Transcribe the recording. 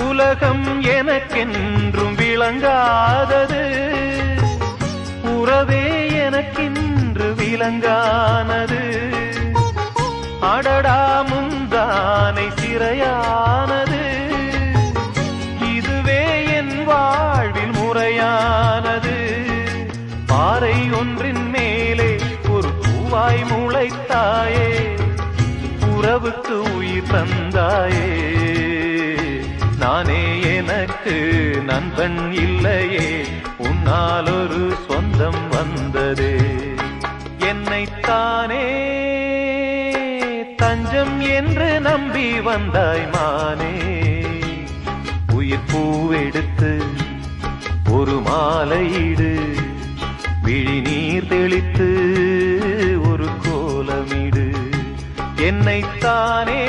உலகம் எனக்கென்றும் விளங்காதது, உறவே எனக்கென்று விளங்கானது. அடடா முந்தானை சிறையானது, இதுவே என் வாழ்வில் முறையானது. பாறை ஒன்றின் மேலே ஒரு பூவாய் முளைத்தாயே, உறவுக்கு உயிர் தந்தாயே. நானே எனக்கு நண்பன் இல்லையே, உன்னால் ஒரு சொந்தம் வந்ததே. என்னைத்தானே தஞ்சம் என்று நம்பி வந்தாய் மானே. உயிர் பூவெடுத்து ஒரு மாலையிடு, விழி நீர் தெளித்து ஒரு கோலமிடு. என்னைத்தானே